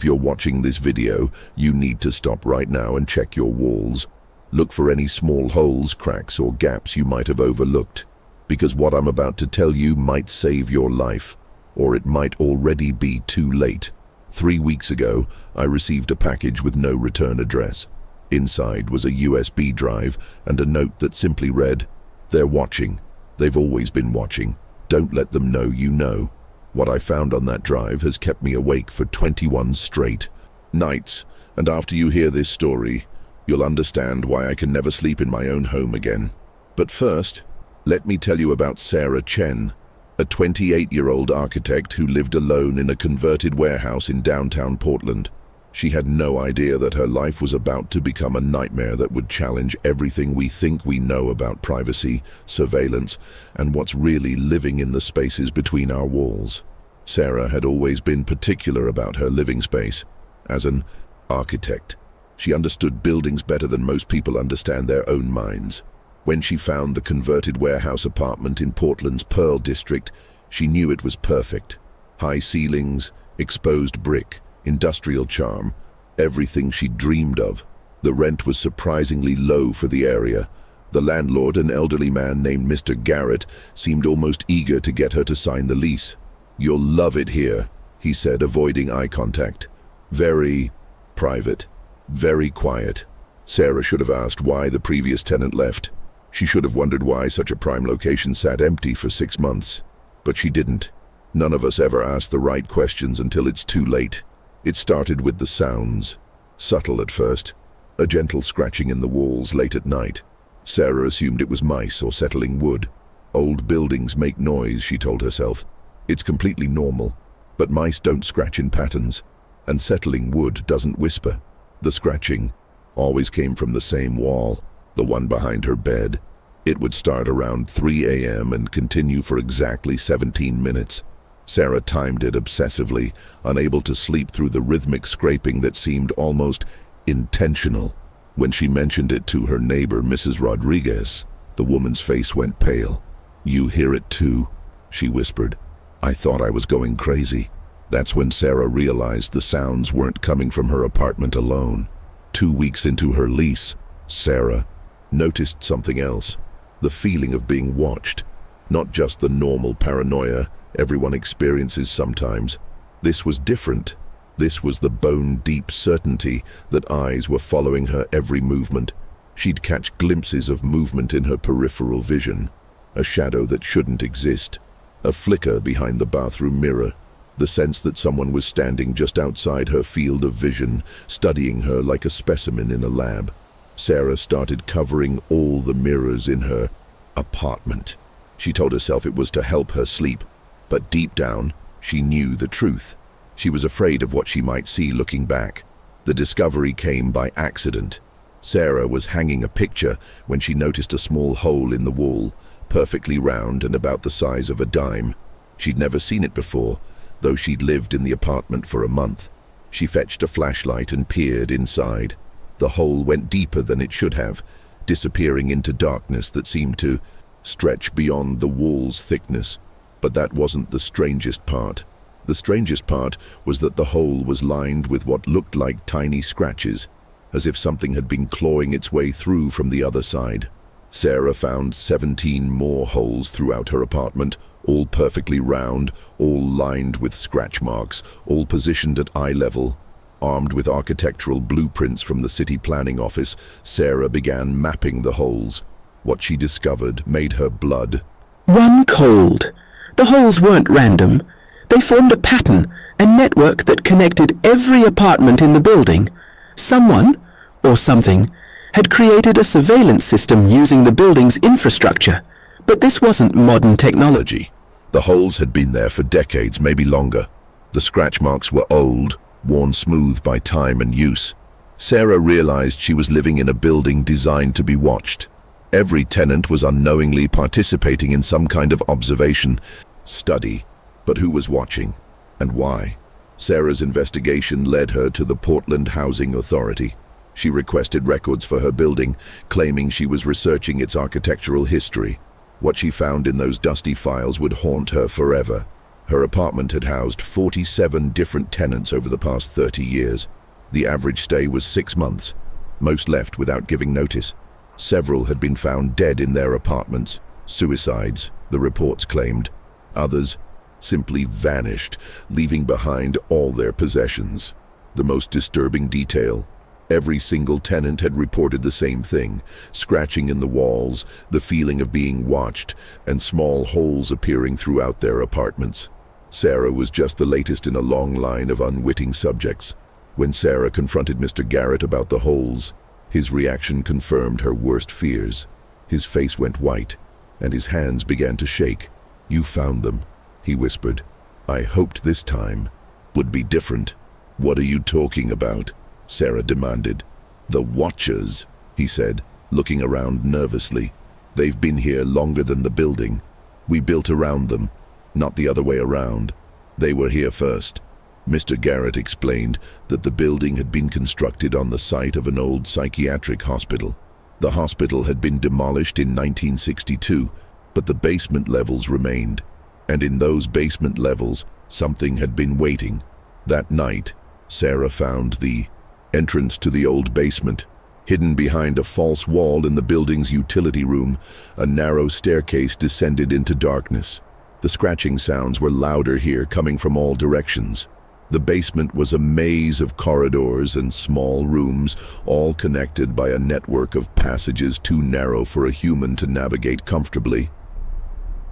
If you're watching this video, you need to stop right now and check your walls. Look for any small holes, cracks, or gaps you might have overlooked, because what I'm about to tell you might save your life, or it might already be too late. 3 weeks ago, I received a package with no return address. Inside was a USB drive and a note that simply read, "They're watching. They've always been watching. Don't let them know you know." What I found on that drive has kept me awake for 21 straight nights, and after you hear this story, you'll understand why I can never sleep in my own home again. But first, let me tell you about Sarah Chen, a 28-year-old architect who lived alone in a converted warehouse in downtown Portland. She had no idea that her life was about to become a nightmare that would challenge everything we think we know about privacy, surveillance, and what's really living in the spaces between our walls. Sarah had always been particular about her living space. As an architect, she understood buildings better than most people understand their own minds. When she found the converted warehouse apartment in Portland's Pearl District, she knew it was perfect. High ceilings, exposed brick, industrial charm, everything she dreamed of. The rent was surprisingly low for the area. The landlord, an elderly man named Mr. Garrett, seemed almost eager to get her to sign the lease. "You'll love it here," he said, avoiding eye contact. "Very private, very quiet." Sarah should have asked why the previous tenant left. She should have wondered why such a prime location sat empty for 6 months. But she didn't. None of us ever ask the right questions until it's too late. It started with the sounds. Subtle at first, a gentle scratching in the walls late at night. Sarah assumed it was mice or settling wood. Old buildings make noise, she told herself. It's completely normal. But mice don't scratch in patterns, and settling wood doesn't whisper. The scratching always came from the same wall, the one behind her bed. It would start around 3 a.m. and continue for exactly 17 minutes. Sarah timed it obsessively, unable to sleep through the rhythmic scraping that seemed almost intentional. When she mentioned it to her neighbor, Mrs. Rodriguez, the woman's face went pale. "You hear it too?" she whispered. "I thought I was going crazy." That's when Sarah realized the sounds weren't coming from her apartment alone. 2 weeks into her lease, Sarah noticed something else. The feeling of being watched. Not just the normal paranoia everyone experiences sometimes. This was different. This was the bone-deep certainty that eyes were following her every movement. She'd catch glimpses of movement in her peripheral vision. A shadow that shouldn't exist. A flicker behind the bathroom mirror. The sense that someone was standing just outside her field of vision, studying her like a specimen in a lab. Sarah started covering all the mirrors in her apartment. She told herself it was to help her sleep. But deep down, she knew the truth. She was afraid of what she might see looking back. The discovery came by accident. Sarah was hanging a picture when she noticed a small hole in the wall, perfectly round and about the size of a dime. She'd never seen it before, though she'd lived in the apartment for a month. She fetched a flashlight and peered inside. The hole went deeper than it should have, disappearing into darkness that seemed to stretch beyond the wall's thickness. But that wasn't the strangest part. The strangest part was that the hole was lined with what looked like tiny scratches, as if something had been clawing its way through from the other side. Sarah found 17 more holes throughout her apartment, all perfectly round, all lined with scratch marks, all positioned at eye level. Armed with architectural blueprints from the city planning office, Sarah began mapping the holes. What she discovered made her blood run cold. The holes weren't random. They formed a pattern, a network that connected every apartment in the building. Someone, or something, had created a surveillance system using the building's infrastructure. But this wasn't modern technology. The holes had been there for decades, maybe longer. The scratch marks were old, worn smooth by time and use. Sarah realized she was living in a building designed to be watched. Every tenant was unknowingly participating in some kind of observation, study. But who was watching, and why? Sarah's investigation led her to the Portland Housing Authority. She requested records for her building, claiming she was researching its architectural history. What she found in those dusty files would haunt her forever. Her apartment had housed 47 different tenants over the past 30 years. The average stay was 6 months. Most left without giving notice. Several had been found dead in their apartments. Suicides, the reports claimed. Others simply vanished, leaving behind all their possessions. The most disturbing detail: every single tenant had reported the same thing: scratching in the walls, the feeling of being watched, and small holes appearing throughout their apartments. Sarah was just the latest in a long line of unwitting subjects. When Sarah confronted Mr. Garrett about the holes, his reaction confirmed her worst fears. His face went white, and his hands began to shake. "You found them," he whispered. "I hoped this time would be different." "What are you talking about?" Sarah demanded. "The Watchers," he said, looking around nervously. "They've been here longer than the building. We built around them, not the other way around. They were here first." Mr. Garrett explained that the building had been constructed on the site of an old psychiatric hospital. The hospital had been demolished in 1962, but the basement levels remained. And in those basement levels, something had been waiting. That night, Sarah found the entrance to the old basement. Hidden behind a false wall in the building's utility room, a narrow staircase descended into darkness. The scratching sounds were louder here, coming from all directions. The basement was a maze of corridors and small rooms, all connected by a network of passages too narrow for a human to navigate comfortably,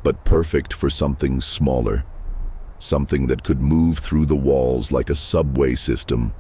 but perfect for something smaller, something that could move through the walls like a subway system.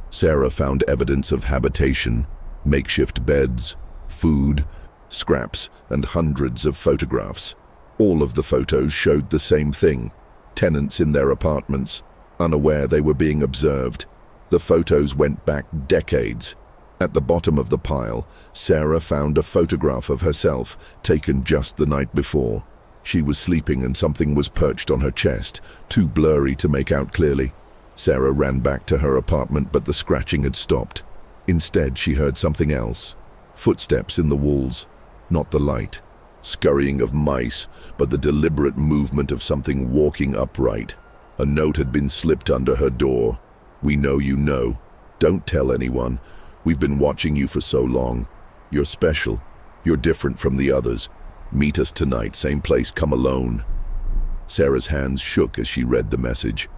Sarah found evidence of habitation: makeshift beds, food, scraps, and hundreds of photographs. All of the photos showed the same thing: tenants in their apartments, unaware they were being observed. The photos went back decades. At the bottom of the pile, Sarah found a photograph of herself, taken just the night before. She was sleeping and something was perched on her chest, too blurry to make out clearly. Sarah ran back to her apartment, but the scratching had stopped. Instead, she heard something else. Footsteps in the walls, not the light. Scurrying of mice, but the deliberate movement of something walking upright. A note had been slipped under her door. "We know you know. Don't tell anyone. We've been watching you for so long. You're special. You're different from the others. Meet us tonight, same place, come alone." Sarah's hands shook as she read the message.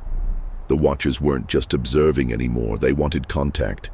The Watchers weren't just observing anymore, they wanted contact.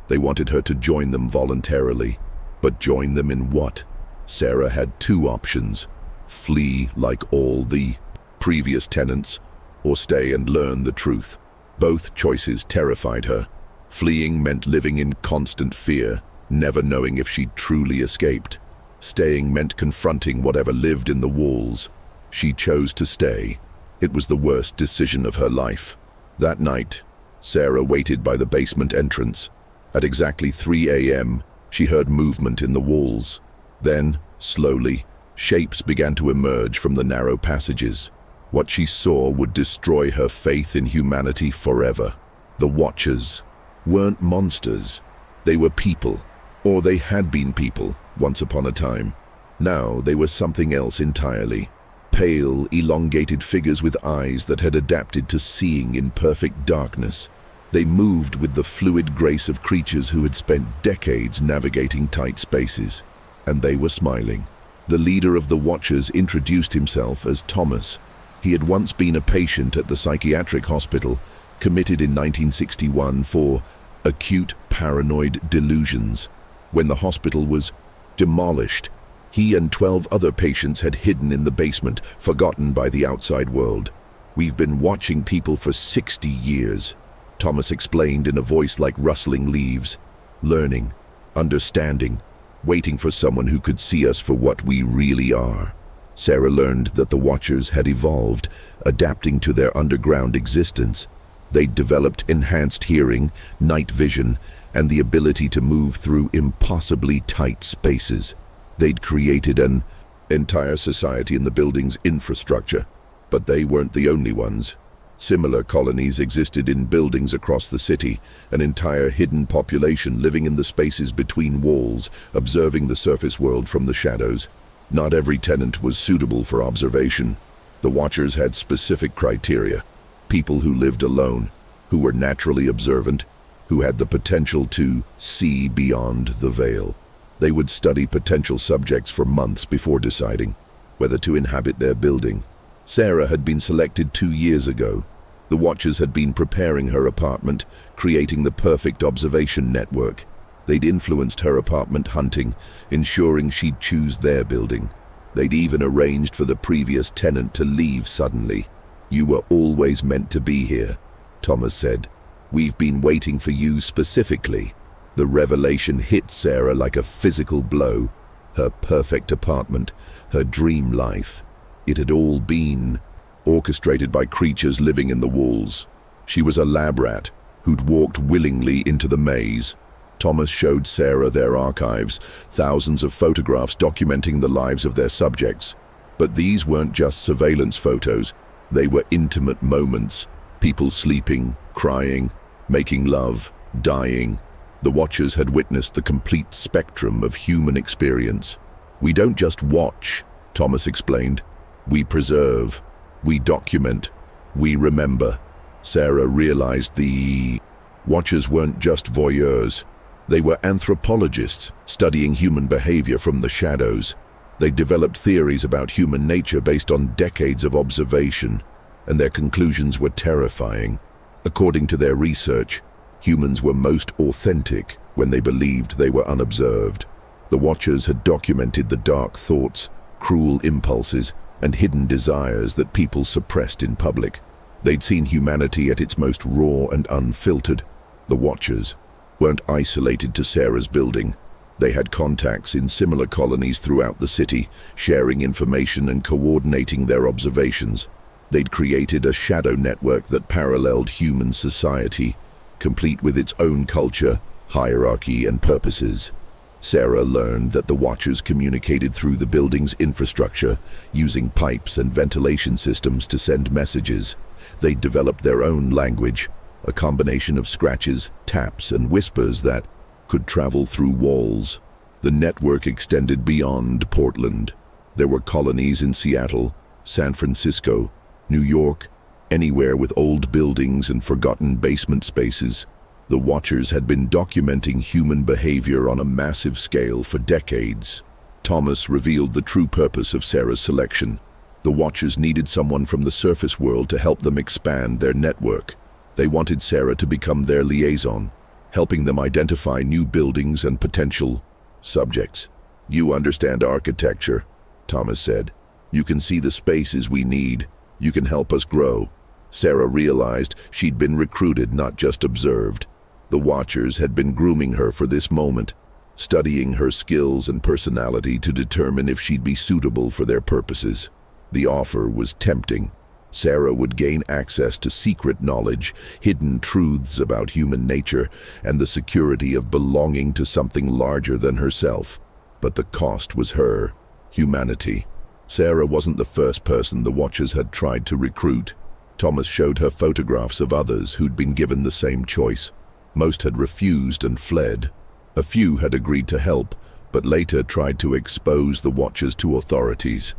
They wanted her to join them voluntarily. But join them in what? Sarah had two options: flee like all the previous tenants, or stay and learn the truth. Both choices terrified her. Fleeing meant living in constant fear, never knowing if she'd truly escaped. Staying meant confronting whatever lived in the walls. She chose to stay. It was the worst decision of her life. That night, Sarah waited by the basement entrance. At exactly 3 a.m., she heard movement in the walls. Then, slowly, shapes began to emerge from the narrow passages. What she saw would destroy her faith in humanity forever. The Watchers weren't monsters. They were people, or they had been people once upon a time. Now they were something else entirely. Pale, elongated figures with eyes that had adapted to seeing in perfect darkness. They moved with the fluid grace of creatures who had spent decades navigating tight spaces. And they were smiling. The leader of the Watchers introduced himself as Thomas. He had once been a patient at the psychiatric hospital, committed in 1961 for acute paranoid delusions. When the hospital was demolished, he and 12 other patients had hidden in the basement, forgotten by the outside world. "We've been watching people for 60 years, Thomas explained in a voice like rustling leaves. "Learning, understanding, waiting for someone who could see us for what we really are." Sarah learned that the Watchers had evolved, adapting to their underground existence. They'd developed enhanced hearing, night vision, and the ability to move through impossibly tight spaces. They'd created an entire society in the building's infrastructure, but they weren't the only ones. Similar colonies existed in buildings across the city, an entire hidden population living in the spaces between walls, observing the surface world from the shadows. Not every tenant was suitable for observation. The Watchers had specific criteria: people who lived alone, who were naturally observant, who had the potential to see beyond the veil. They would study potential subjects for months before deciding whether to inhabit their building. Sarah had been selected 2 years ago. The Watchers had been preparing her apartment, creating the perfect observation network. They'd influenced her apartment hunting, ensuring she'd choose their building. They'd even arranged for the previous tenant to leave suddenly. "You were always meant to be here," Thomas said. "We've been waiting for you specifically." The revelation hit Sarah like a physical blow. Her perfect apartment, her dream life. It had all been orchestrated by creatures living in the walls. She was a lab rat who'd walked willingly into the maze. Thomas showed Sarah their archives, thousands of photographs documenting the lives of their subjects. But these weren't just surveillance photos. They were intimate moments. People sleeping, crying, making love, dying. The Watchers had witnessed the complete spectrum of human experience. "We don't just watch," Thomas explained. "We preserve. We document. We remember." Sarah realized the Watchers weren't just voyeurs. They were anthropologists, studying human behavior from the shadows. They developed theories about human nature based on decades of observation, and their conclusions were terrifying. According to their research, humans were most authentic when they believed they were unobserved. The Watchers had documented the dark thoughts, cruel impulses, and hidden desires that people suppressed in public. They'd seen humanity at its most raw and unfiltered. The Watchers weren't isolated to Sarah's building. They had contacts in similar colonies throughout the city, sharing information and coordinating their observations. They'd created a shadow network that paralleled human society, complete with its own culture, hierarchy, and purposes. Sarah learned that the Watchers communicated through the building's infrastructure, using pipes and ventilation systems to send messages. They'd developed their own language, a combination of scratches, taps, and whispers that could travel through walls. The network extended beyond Portland. There were colonies in Seattle, San Francisco, New York, anywhere with old buildings and forgotten basement spaces. The Watchers had been documenting human behavior on a massive scale for decades. Thomas revealed the true purpose of Sarah's selection. The Watchers needed someone from the surface world to help them expand their network. They wanted Sarah to become their liaison, helping them identify new buildings and potential subjects. "You understand architecture," Thomas said. "You can see the spaces we need. You can help us grow." Sarah realized she'd been recruited, not just observed. The Watchers had been grooming her for this moment, studying her skills and personality to determine if she'd be suitable for their purposes. The offer was tempting. Sarah would gain access to secret knowledge, hidden truths about human nature, and the security of belonging to something larger than herself. But the cost was her humanity. Sarah wasn't the first person the Watchers had tried to recruit. Thomas showed her photographs of others who'd been given the same choice. Most had refused and fled. A few had agreed to help, but later tried to expose the Watchers to authorities.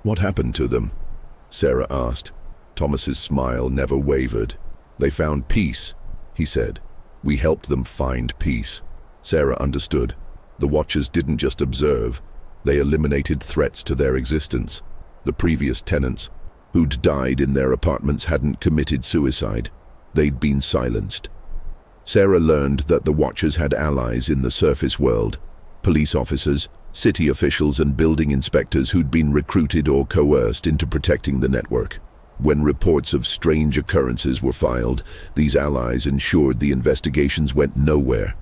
"What happened to them?" Sarah asked. Thomas's smile never wavered. "They found peace," he said. "We helped them find peace." Sarah understood. The Watchers didn't just observe. They eliminated threats to their existence. The previous tenants, who'd died in their apartments, hadn't committed suicide. They'd been silenced. Sarah learned that the Watchers had allies in the surface world. Police officers, city officials, and building inspectors who'd been recruited or coerced into protecting the network. When reports of strange occurrences were filed, these allies ensured the investigations went nowhere.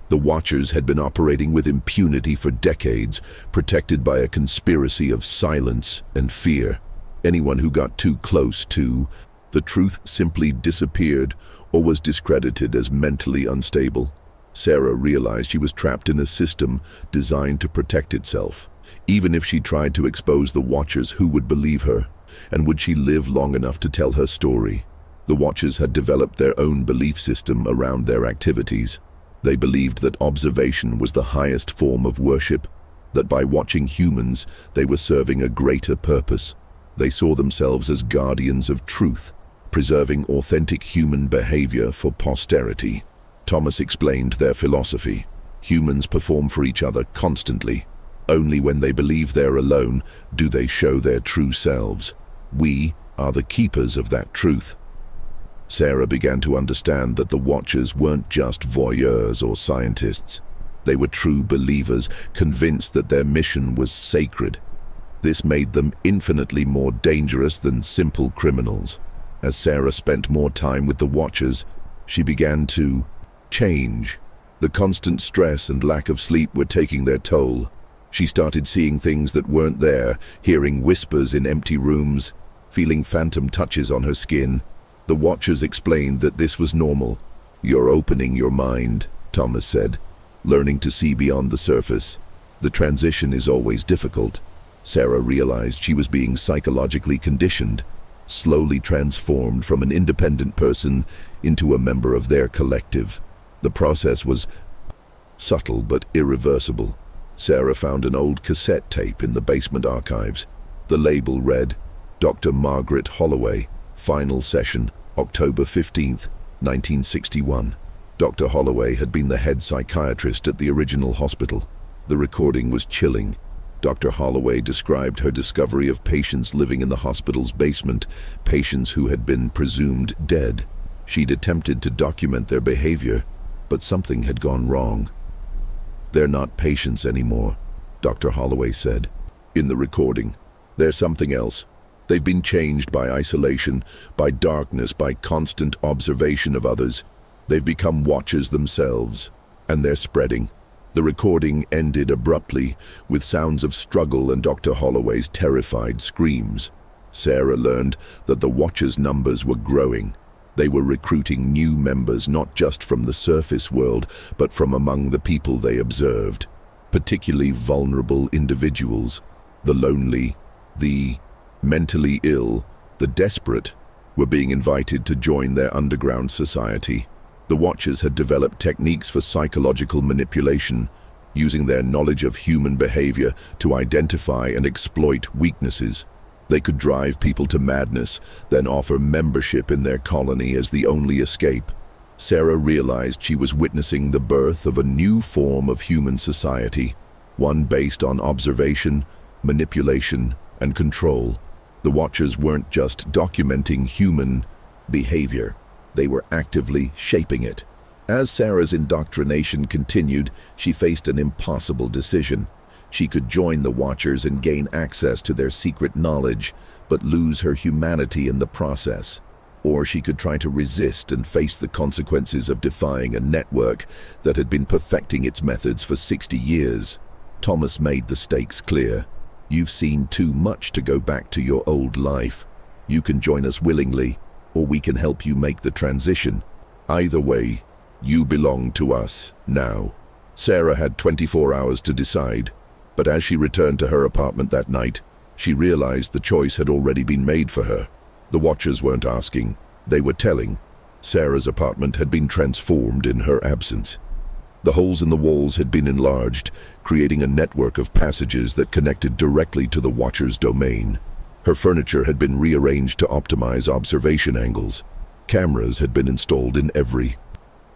The Watchers had been operating with impunity for decades, protected by a conspiracy of silence and fear. Anyone who got too close to the truth simply disappeared or was discredited as mentally unstable. Sarah realized she was trapped in a system designed to protect itself. Even if she tried to expose the Watchers, who would believe her? And would she live long enough to tell her story? The Watchers had developed their own belief system around their activities. They believed that observation was the highest form of worship, that by watching humans, they were serving a greater purpose. They saw themselves as guardians of truth, preserving authentic human behavior for posterity. Thomas explained their philosophy. Humans perform for each other constantly. Only when they believe they're alone do they show their true selves. We are the keepers of that truth. Sarah began to understand that the Watchers weren't just voyeurs or scientists. They were true believers, convinced that their mission was sacred. This made them infinitely more dangerous than simple criminals. As Sarah spent more time with the Watchers, she began to change. The constant stress and lack of sleep were taking their toll. She started seeing things that weren't there, hearing whispers in empty rooms, feeling phantom touches on her skin. The Watchers explained that this was normal. "You're opening your mind," Thomas said, "learning to see beyond the surface. The transition is always difficult." Sarah realized she was being psychologically conditioned, slowly transformed from an independent person into a member of their collective. The process was subtle but irreversible. Sarah found an old cassette tape in the basement archives. The label read, "Dr. Margaret Holloway, Final Session, October 15th, 1961. Dr. Holloway had been the head psychiatrist at the original hospital. The recording was chilling. Dr. Holloway described her discovery of patients living in the hospital's basement, patients who had been presumed dead. She'd attempted to document their behavior, but something had gone wrong. "They're not patients anymore," Dr. Holloway said. "In the recording, there's something else. They've been changed by isolation, by darkness, by constant observation of others. They've become Watchers themselves, and they're spreading." The recording ended abruptly, with sounds of struggle and Dr. Holloway's terrified screams. Sarah learned that the Watchers' numbers were growing. They were recruiting new members not just from the surface world, but from among the people they observed, particularly vulnerable individuals. The lonely, the mentally ill, the desperate were being invited to join their underground society. The Watchers had developed techniques for psychological manipulation, using their knowledge of human behavior to identify and exploit weaknesses. They could drive people to madness, then offer membership in their colony as the only escape. Sarah realized she was witnessing the birth of a new form of human society, one based on observation, manipulation, and control. The Watchers weren't just documenting human behavior. They were actively shaping it. As Sarah's indoctrination continued, she faced an impossible decision. She could join the Watchers and gain access to their secret knowledge, but lose her humanity in the process. Or she could try to resist and face the consequences of defying a network that had been perfecting its methods for 60 years. Thomas made the stakes clear. "You've seen too much to go back to your old life. You can join us willingly, or we can help you make the transition. Either way, you belong to us now." Sarah had 24 hours to decide, but as she returned to her apartment that night, she realized the choice had already been made for her. The Watchers weren't asking, they were telling. Sarah's apartment had been transformed in her absence. The holes in the walls had been enlarged, creating a network of passages that connected directly to the Watchers' domain. Her furniture had been rearranged to optimize observation angles. Cameras had been installed in every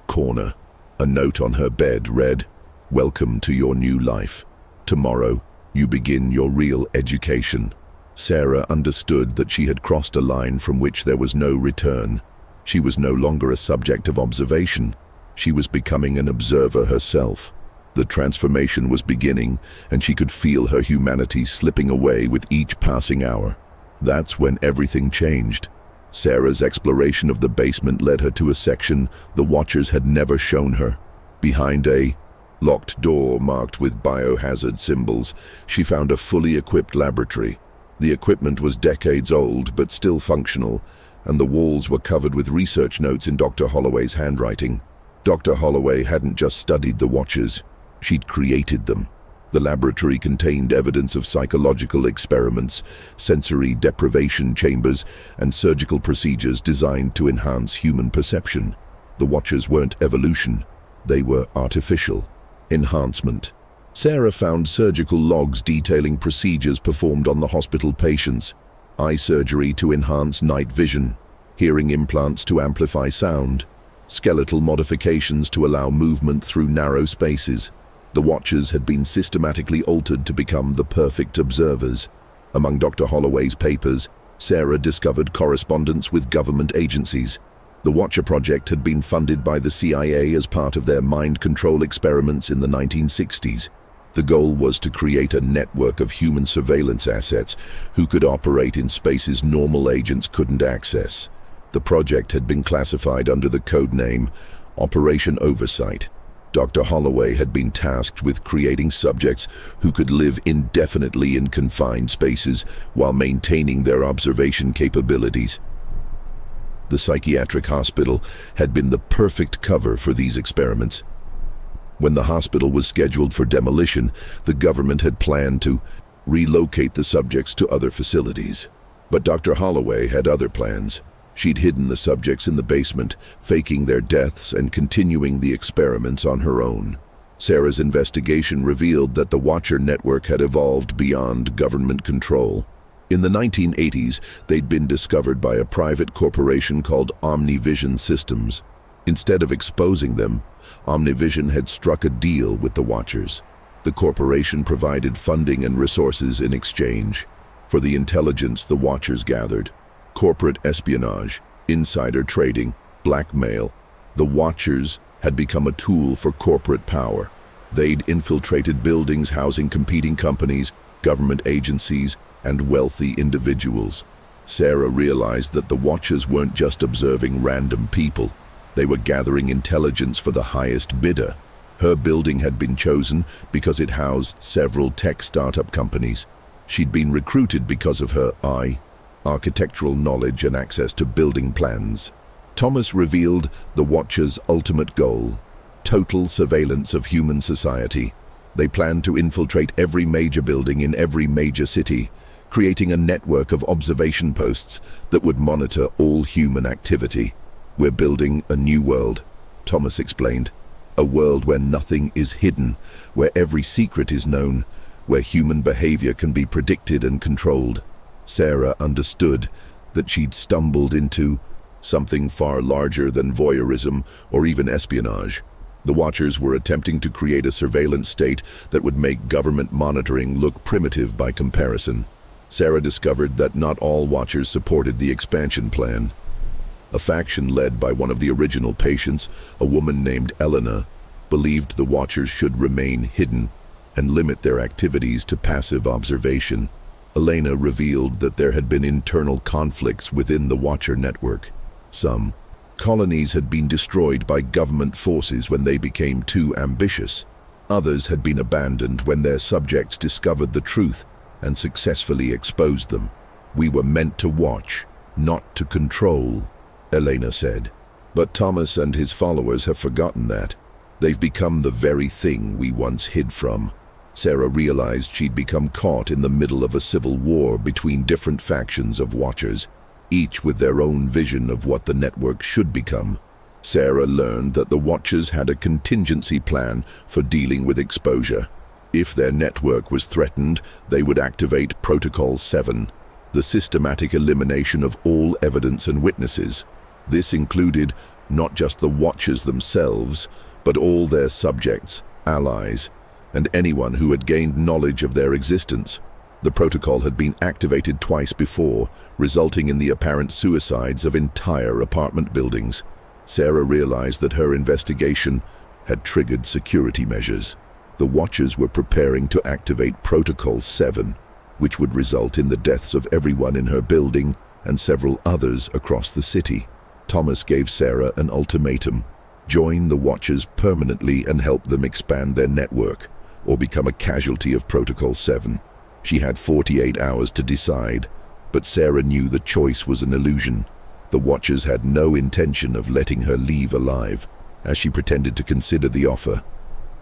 corner. A note on her bed read, "Welcome to your new life. Tomorrow, you begin your real education." Sarah understood that she had crossed a line from which there was no return. She was no longer a subject of observation. She was becoming an observer herself. The transformation was beginning, and she could feel her humanity slipping away with each passing hour. That's when everything changed. Sarah's exploration of the basement led her to a section the Watchers had never shown her. Behind a locked door marked with biohazard symbols, she found a fully equipped laboratory. The equipment was decades old, but still functional, and the walls were covered with research notes in Dr. Holloway's handwriting. Dr. Holloway hadn't just studied the Watchers. She'd created them. The laboratory contained evidence of psychological experiments, sensory deprivation chambers, and surgical procedures designed to enhance human perception. The Watchers weren't evolution. They were artificial enhancement. Sarah found surgical logs detailing procedures performed on the hospital patients. eye surgery to enhance night vision, hearing implants to amplify sound, skeletal modifications to allow movement through narrow spaces. The Watchers had been systematically altered to become the perfect observers. Among Dr. Holloway's papers, Sarah discovered correspondence with government agencies. The Watcher project had been funded by the CIA as part of their mind control experiments in the 1960s. The goal was to create a network of human surveillance assets who could operate in spaces normal agents couldn't access. The project had been classified under the code name Operation Oversight. Dr. Holloway had been tasked with creating subjects who could live indefinitely in confined spaces while maintaining their observation capabilities. The psychiatric hospital had been the perfect cover for these experiments. When the hospital was scheduled for demolition, the government had planned to relocate the subjects to other facilities. But Dr. Holloway had other plans. She'd hidden the subjects in the basement, faking their deaths and continuing the experiments on her own. Sarah's investigation revealed that the Watcher network had evolved beyond government control. In the 1980s, they'd been discovered by a private corporation called Omnivision Systems. Instead of exposing them, Omnivision had struck a deal with the Watchers. The corporation provided funding and resources in exchange for the intelligence the Watchers gathered. Corporate espionage, insider trading, blackmail. The Watchers had become a tool for corporate power. They'd infiltrated buildings housing competing companies, government agencies, and wealthy individuals. Sarah realized that the Watchers weren't just observing random people. They were gathering intelligence for the highest bidder. Her building had been chosen because it housed several tech startup companies. She'd been recruited because of her architectural knowledge and access to building plans. Thomas revealed the Watchers' ultimate goal: total surveillance of human society. They planned to infiltrate every major building in every major city, creating a network of observation posts that would monitor all human activity. "We're building a new world," Thomas explained. "A world where nothing is hidden, where every secret is known, where human behavior can be predicted and controlled." Sarah understood that she'd stumbled into something far larger than voyeurism or even espionage. The Watchers were attempting to create a surveillance state that would make government monitoring look primitive by comparison. Sarah discovered that not all Watchers supported the expansion plan. A faction led by one of the original patients, a woman named Elena, believed the Watchers should remain hidden and limit their activities to passive observation. Elena revealed that there had been internal conflicts within the Watcher network. Some colonies had been destroyed by government forces when they became too ambitious. Others had been abandoned when their subjects discovered the truth and successfully exposed them. "We were meant to watch, not to control," Elena said. But Thomas and his followers have forgotten that. They've become the very thing we once hid from. Sarah realized she'd become caught in the middle of a civil war between different factions of Watchers, each with their own vision of what the network should become. Sarah learned that the Watchers had a contingency plan for dealing with exposure. If their network was threatened, they would activate Protocol 7, the systematic elimination of all evidence and witnesses. This included not just the Watchers themselves, but all their subjects, allies, and anyone who had gained knowledge of their existence. The protocol had been activated twice before, resulting in the apparent suicides of entire apartment buildings. Sarah realized that her investigation had triggered security measures. The Watchers were preparing to activate Protocol 7, which would result in the deaths of everyone in her building and several others across the city. Thomas gave Sarah an ultimatum: join the Watchers permanently and help them expand their network, or become a casualty of Protocol 7. She had 48 hours to decide, but Sarah knew the choice was an illusion. The Watchers had no intention of letting her leave alive. As she pretended to consider the offer,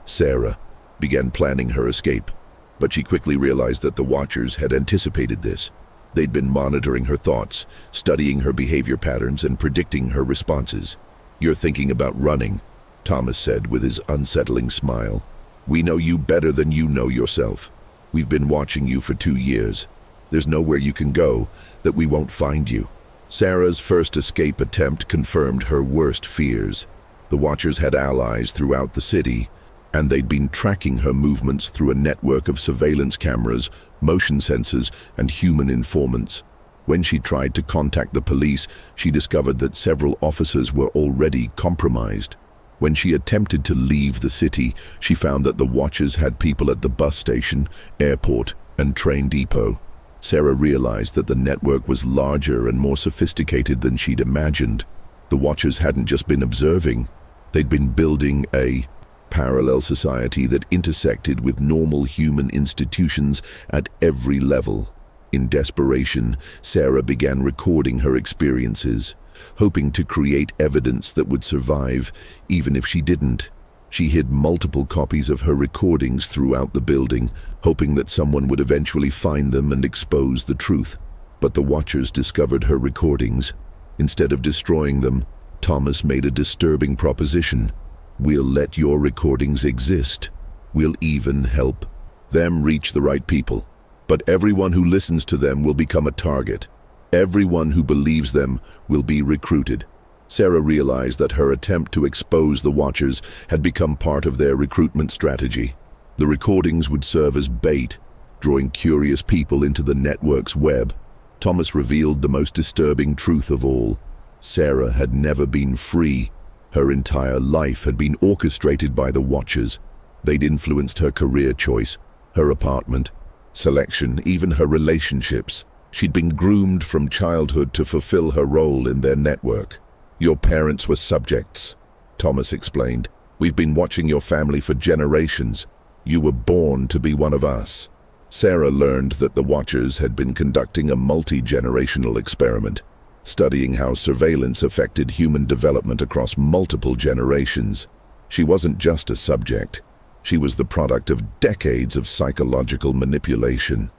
Sarah began planning her escape, but she quickly realized that the Watchers had anticipated this. They'd been monitoring her thoughts, studying her behavior patterns, and predicting her responses. "You're thinking about running," Thomas said with his unsettling smile. "We know you better than you know yourself. We've been watching you for 2 years. There's nowhere you can go, that we won't find you. Sarah's first escape attempt confirmed her worst fears. The Watchers had allies throughout the city, and they'd been tracking her movements through a network of surveillance cameras, motion sensors, and human informants. When she tried to contact the police, she discovered that several officers were already compromised. When she attempted to leave the city, she found that the Watchers had people at the bus station, airport, and train depot. Sarah realized that the network was larger and more sophisticated than she'd imagined. The Watchers hadn't just been observing, they'd been building a parallel society that intersected with normal human institutions at every level. In desperation, Sarah began recording her experiences, hoping to create evidence that would survive, even if she didn't. She hid multiple copies of her recordings throughout the building, hoping that someone would eventually find them and expose the truth. But the Watchers discovered her recordings. Instead of destroying them, Thomas made a disturbing proposition. We'll let your recordings exist. We'll even help them reach the right people. But everyone who listens to them will become a target. Everyone who believes them will be recruited. Sarah realized that her attempt to expose the Watchers had become part of their recruitment strategy. The recordings would serve as bait, drawing curious people into the network's web. Thomas revealed the most disturbing truth of all. Sarah had never been free. Her entire life had been orchestrated by the Watchers. They'd influenced her career choice, her apartment, selection, even her relationships. She'd been groomed from childhood to fulfill her role in their network. Your parents were subjects, Thomas explained. We've been watching your family for generations. You were born to be one of us. Sarah learned that the Watchers had been conducting a multi-generational experiment, studying how surveillance affected human development across multiple generations. She wasn't just a subject. She was the product of decades of psychological manipulation.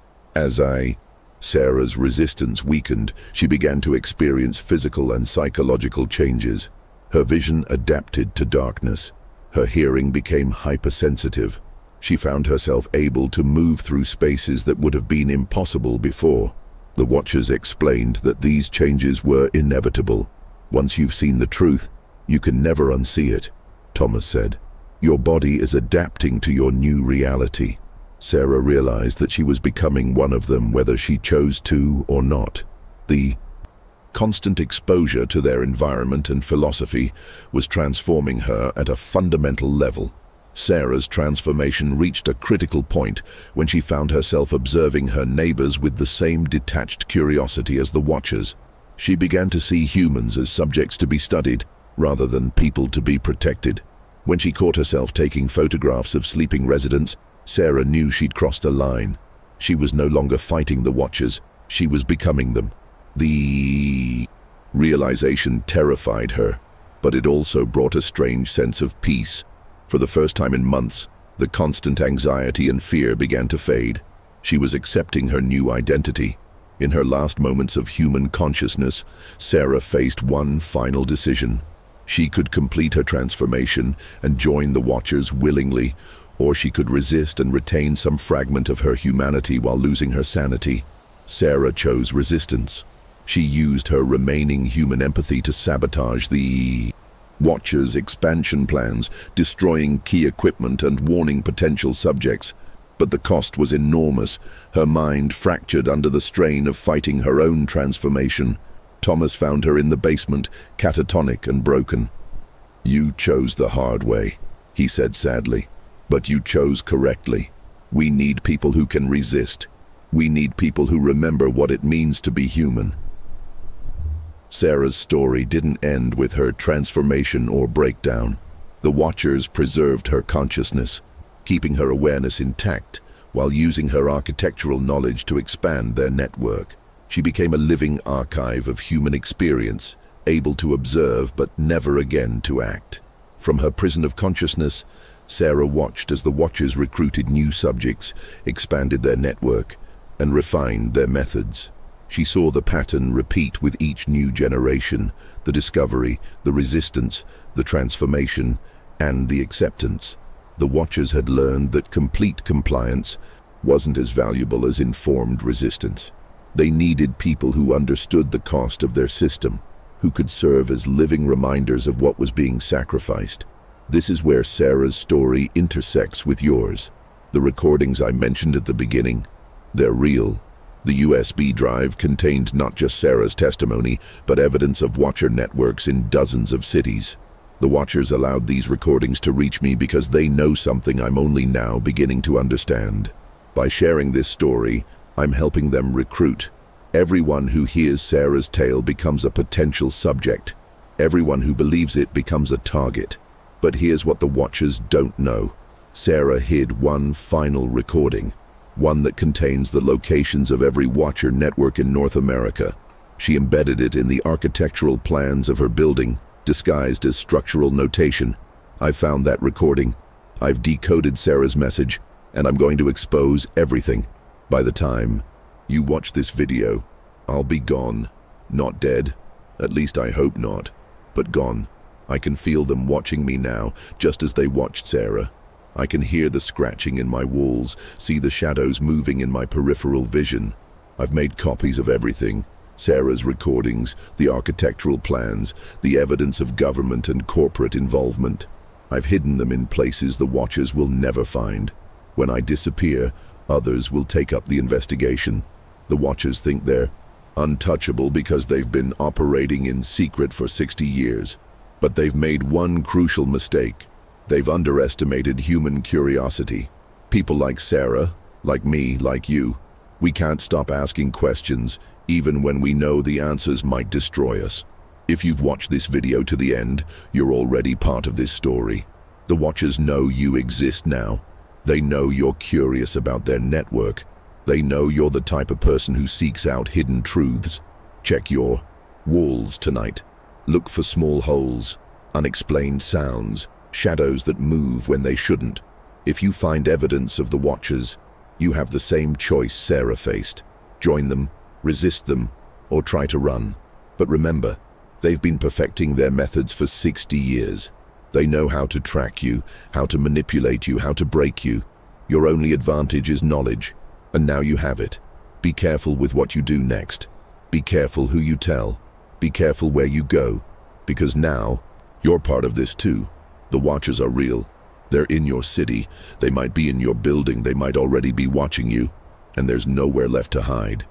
Sarah's resistance weakened, she began to experience physical and psychological changes. Her vision adapted to darkness. Her hearing became hypersensitive. She found herself able to move through spaces that would have been impossible before. The Watchers explained that these changes were inevitable. Once you've seen the truth, you can never unsee it, Thomas said. Your body is adapting to your new reality. Sarah realized that she was becoming one of them, whether she chose to or not. The constant exposure to their environment and philosophy was transforming her at a fundamental level. Sarah's transformation reached a critical point when she found herself observing her neighbors with the same detached curiosity as the Watchers. She began to see humans as subjects to be studied, rather than people to be protected. When she caught herself taking photographs of sleeping residents, Sarah knew she'd crossed a line. She was no longer fighting the Watchers, she was becoming them. The realization terrified her, but it also brought a strange sense of peace. For the first time in months, the constant anxiety and fear began to fade. She was accepting her new identity. In her last moments of human consciousness, Sarah faced one final decision. She could complete her transformation and join the Watchers willingly, or she could resist and retain some fragment of her humanity while losing her sanity. Sarah chose resistance. She used her remaining human empathy to sabotage the Watchers' expansion plans, destroying key equipment and warning potential subjects. But the cost was enormous. Her mind fractured under the strain of fighting her own transformation. Thomas found her in the basement, catatonic and broken. You chose the hard way, he said sadly. But you chose correctly. We need people who can resist. We need people who remember what it means to be human. Sarah's story didn't end with her transformation or breakdown. The Watchers preserved her consciousness, keeping her awareness intact while using her architectural knowledge to expand their network. She became a living archive of human experience, able to observe but never again to act. From her prison of consciousness, Sarah watched as the Watchers recruited new subjects, expanded their network, and refined their methods. She saw the pattern repeat with each new generation, the discovery, the resistance, the transformation, and the acceptance. The Watchers had learned that complete compliance wasn't as valuable as informed resistance. They needed people who understood the cost of their system, who could serve as living reminders of what was being sacrificed. This is where Sarah's story intersects with yours. The recordings I mentioned at the beginning, they're real. The USB drive contained not just Sarah's testimony, but evidence of Watcher networks in dozens of cities. The Watchers allowed these recordings to reach me because they know something I'm only now beginning to understand. By sharing this story, I'm helping them recruit. Everyone who hears Sarah's tale becomes a potential subject. Everyone who believes it becomes a target. But here's what the Watchers don't know. Sarah hid one final recording, one that contains the locations of every Watcher network in North America. She embedded it in the architectural plans of her building, disguised as structural notation. I've found that recording. I've decoded Sarah's message, and I'm going to expose everything. By the time you watch this video, I'll be gone. Not dead. At least I hope not. But gone. I can feel them watching me now, just as they watched Sarah. I can hear the scratching in my walls, see the shadows moving in my peripheral vision. I've made copies of everything. Sarah's recordings, the architectural plans, the evidence of government and corporate involvement. I've hidden them in places the Watchers will never find. When I disappear, others will take up the investigation. The Watchers think they're untouchable because they've been operating in secret for 60 years. But they've made one crucial mistake. They've underestimated human curiosity. People like Sarah, like me, like you, we can't stop asking questions, even when we know the answers might destroy us. If you've watched this video to the end, you're already part of this story. The Watchers know you exist now. They know you're curious about their network. They know you're the type of person who seeks out hidden truths. Check your walls tonight. Look for small holes, unexplained sounds, shadows that move when they shouldn't. If you find evidence of the Watchers, you have the same choice Sarah faced. Join them, resist them, or try to run. But remember, they've been perfecting their methods for 60 years. They know how to track you, how to manipulate you, how to break you. Your only advantage is knowledge, and now you have it. Be careful with what you do next. Be careful who you tell. Be careful where you go, because now you're part of this too. The Watchers are real. They're in your city. They might be in your building. They might already be watching you, and there's nowhere left to hide.